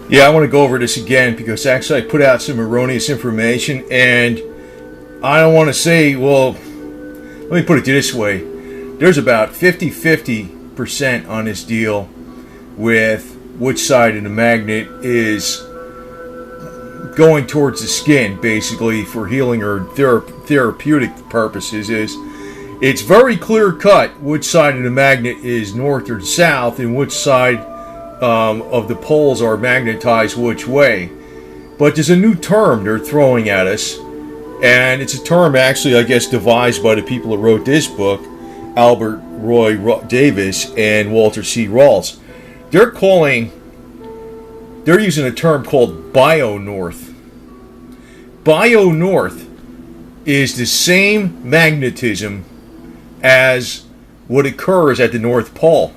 Yeah, I want to go over this again because actually I put out some erroneous information, and I don't want to say, well, let me put it this way. There's about 50-50% on this deal with which side of the magnet is going towards the skin, basically, for healing or therapeutic purposes. It's very clear cut which side of the magnet is north or south and which side of the poles are magnetized which way. But there's a new term they're throwing at us, and it's a term actually, I guess, devised by the people who wrote this book, Albert Roy Davis and Walter C. Rawls. They're using a term called bio-north. Bio-north is the same magnetism as what occurs at the North Pole.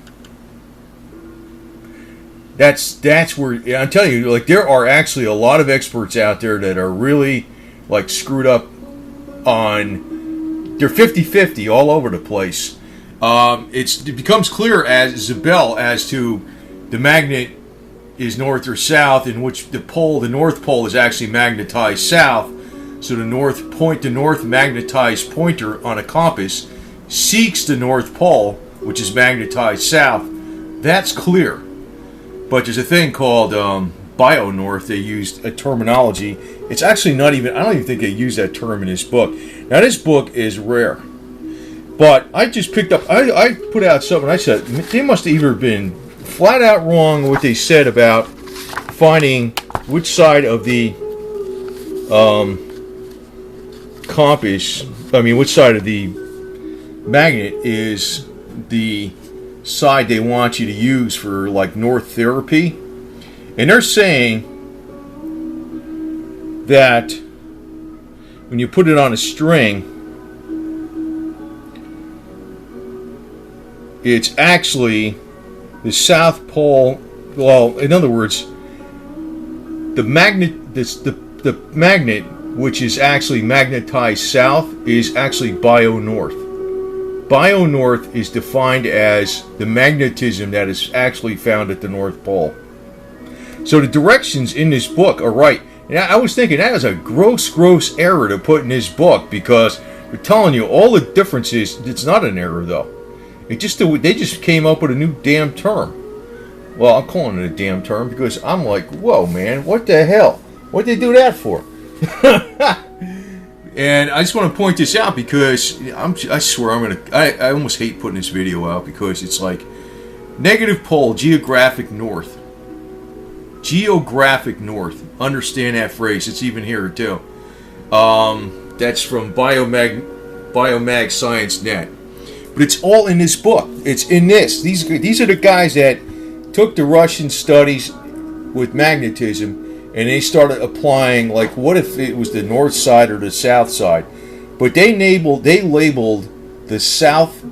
That's where, I'm telling you, like, there are actually a lot of experts out there that are really, like, screwed up on, they're 50-50 all over the place. It becomes clear as Isabel as to the magnet is north or south, in which the North Pole is actually magnetized south. So the north magnetized pointer on a compass seeks the North Pole, which is magnetized south. That's clear. But there's a thing called bio-north. They used a terminology. It's actually not even, I don't even think they use that term in this book. Now, this book is rare. But I just picked up, I put out something, I said, they must have either been flat out wrong what they said about finding which side of the compass, which side of the magnet is the side they want you to use for, like, north therapy. And they're saying that when you put it on a string, it's actually the South Pole. Well, in other words, the magnet which is actually magnetized south is actually bio-north. Bio-north is defined as the magnetism that is actually found at the North Pole. So the directions in this book are right. And I was thinking that is a gross error to put in this book, because they're telling you all the differences. It's not an error, though. They just came up with a new damn term. Well, I'm calling it a damn term because I'm like, whoa, man, what the hell? What'd they do that for? And I just want to point this out because I swear I almost hate putting this video out because it's like negative pole, geographic north. Geographic north. Understand that phrase. It's even here too. That's from Biomag Science Net. But it's all in this book. It's in this. These are the guys that took the Russian studies with magnetism and they started applying, like, what if it was the north side or the south side? But they labeled the south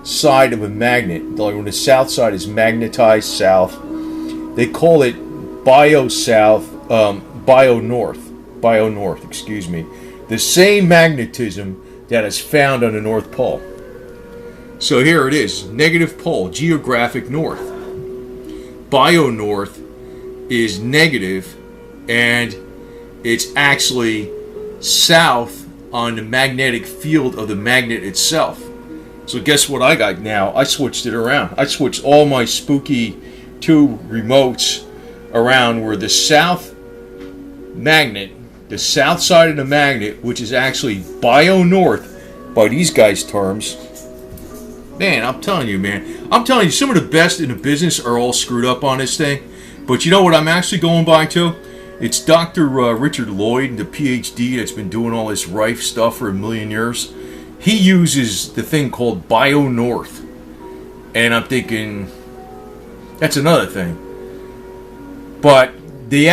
side of a magnet, like when the south side is magnetized south, they call it bio-north, excuse me. The same magnetism that is found on the North Pole. So here it is, negative pole, geographic north. Bio-north is negative, and it's actually south on the magnetic field of the magnet itself. So guess what I got now? I switched it around. I switched all my spooky 2 remotes around where the south magnet, the south side of the magnet, which is actually bio-north by these guys' terms. Man, I'm telling you, some of the best in the business are all screwed up on this thing. But you know what I'm actually going by to? It's Dr. Richard Lloyd, the PhD that's been doing all this Rife stuff for a million years. He uses the thing called bio-north. And I'm thinking, that's another thing. But the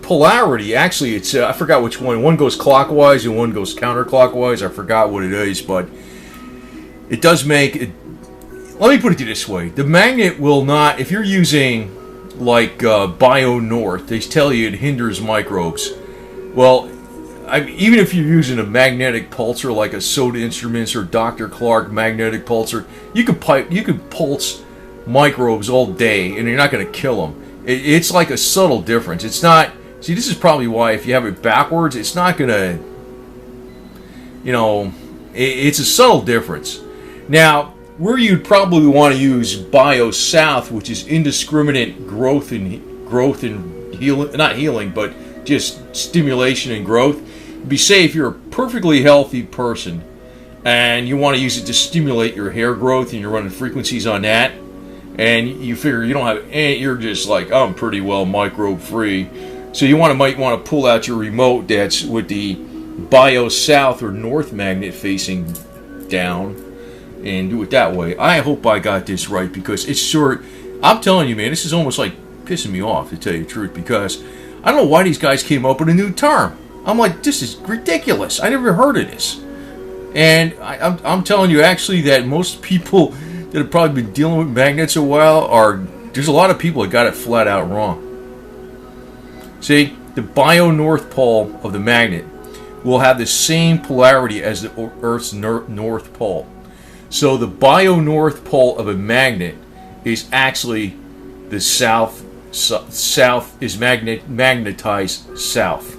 polarity, actually, it's, I forgot which one. One goes clockwise and one goes counterclockwise. I forgot what it is, but it does make it. Let me put it this way. The magnet will not, if you're using, like, bio-north, they tell you it hinders microbes. Well, even if you're using a magnetic pulsar like a Soda Instruments or Dr. Clark magnetic pulsar, you could pulse microbes all day and you're not going to kill them. It's like a subtle difference. It's not. See, this is probably why if you have it backwards, it's not gonna. It's a subtle difference. Now, where you'd probably want to use BioSouth, which is indiscriminate growth and healing, not healing, but just stimulation and growth. Be say if you're a perfectly healthy person and you want to use it to stimulate your hair growth and you're running frequencies on that, and you figure you don't have, you're just like, I'm pretty well microbe free, so you might want to pull out your remote that's with the BioSouth or north magnet facing down and do it that way. I hope I got this right, because it's short. I'm telling you, man, this is almost like pissing me off, to tell you the truth, because I don't know why these guys came up with a new term. I'm like, this is ridiculous. I never heard of this. And I'm telling you, actually, that most people that have probably been dealing with magnets a while there's a lot of people that got it flat out wrong. See, the bio-north pole of the magnet will have the same polarity as the Earth's north pole. So the bio-north pole of a magnet is actually the south is magnetized south.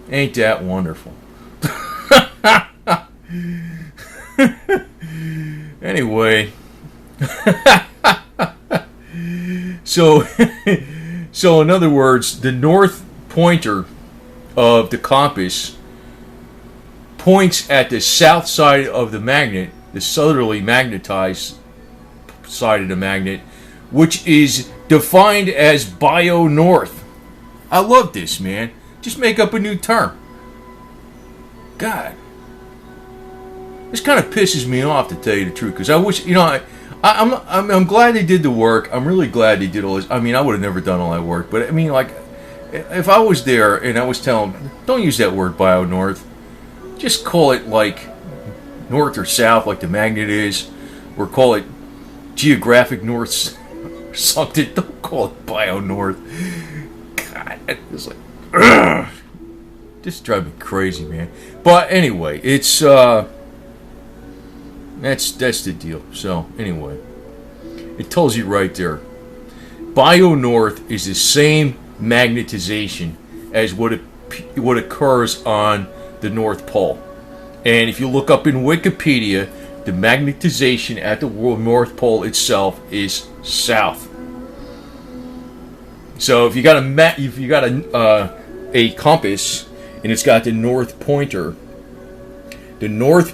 Ain't that wonderful? Anyway, so in other words, the north pointer of the compass points at the south side of the magnet, the southerly magnetized side of the magnet, which is defined as bio-north. I love this, man. Just make up a new term. God. This kind of pisses me off, to tell you the truth, because I wish, I'm glad they did the work. I'm really glad they did all this. I mean, I would have never done all that work, but I mean, like, if I was there and I was telling them, don't use that word bio-north, just call it like north or south, like the magnet is, or call it geographic north or something. Don't call it bio-north. God, it's like, ugh. This drives me crazy, man. But anyway, it's that's the deal. So anyway, it tells you right there. Bio-north is the same magnetization as what occurs on the North Pole. And if you look up in Wikipedia, the magnetization at the North Pole itself is south. So if you got a compass and it's got the north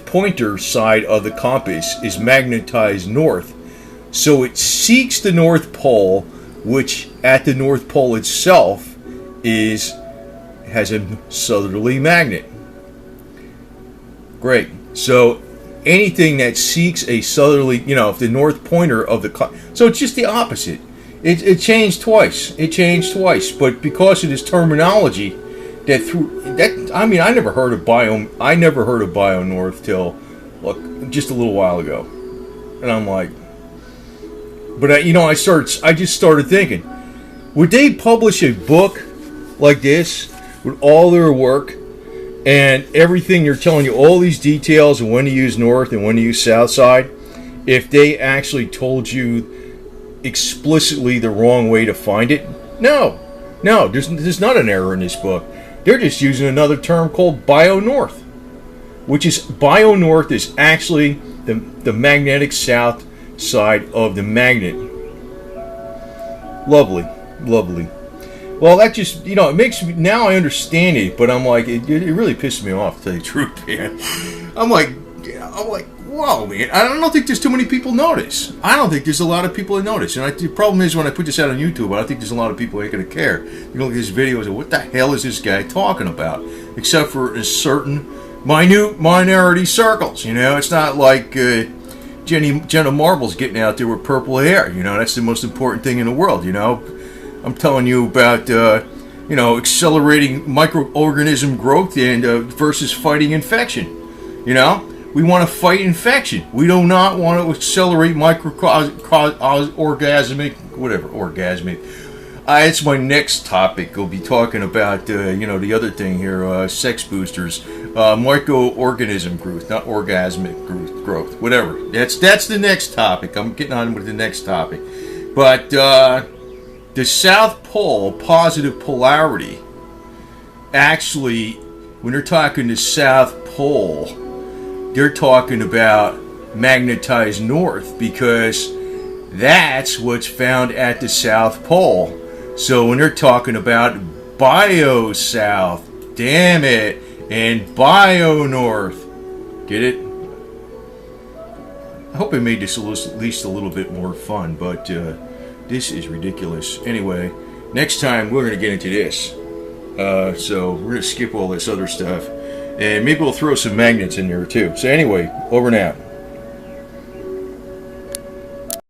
pointer side of the compass is magnetized north. So it seeks the North Pole, which at the North Pole itself has a southerly magnet. Great. So anything that seeks a southerly, if the north pointer of the so it's just the opposite. It changed twice. But because of this terminology, I never heard of bio-north till just a little while ago, and I'm like, but I just started thinking, would they publish a book like this with all their work and everything they're telling you, all these details of when to use north and when to use south side, if they actually told you explicitly the wrong way to find it? No, there's not an error in this book. They're just using another term called bio-north, which is bio-north is actually the magnetic south side of the magnet. Lovely. Well, that just, it makes me, now I understand it, but I'm like, it really pisses me off, to tell you the truth, man. I'm like, whoa, man. I don't think there's too many people notice. I don't think there's a lot of people that notice. And the problem is when I put this out on YouTube, I don't think there's a lot of people that ain't going to care. You look at this video and say, what the hell is this guy talking about? Except for in certain minute minority circles. It's not like Jenna Marbles getting out there with purple hair. That's the most important thing in the world, I'm telling you about, accelerating microorganism growth and versus fighting infection. We want to fight infection. We do not want to accelerate orgasmic. It's my next topic. We'll be talking about, the other thing here, sex boosters, microorganism growth, not orgasmic growth, whatever. That's the next topic. I'm getting on with the next topic. But, The South Pole, positive polarity, actually, when they're talking the South Pole, they're talking about magnetized north, because that's what's found at the South Pole. So when they're talking about bio-south, damn it, and bio-north, get it? I hope I made this at least a little bit more fun, but this is ridiculous. Anyway, next time we're going to get into this. So we're going to skip all this other stuff. And maybe we'll throw some magnets in there too. So anyway, over and out.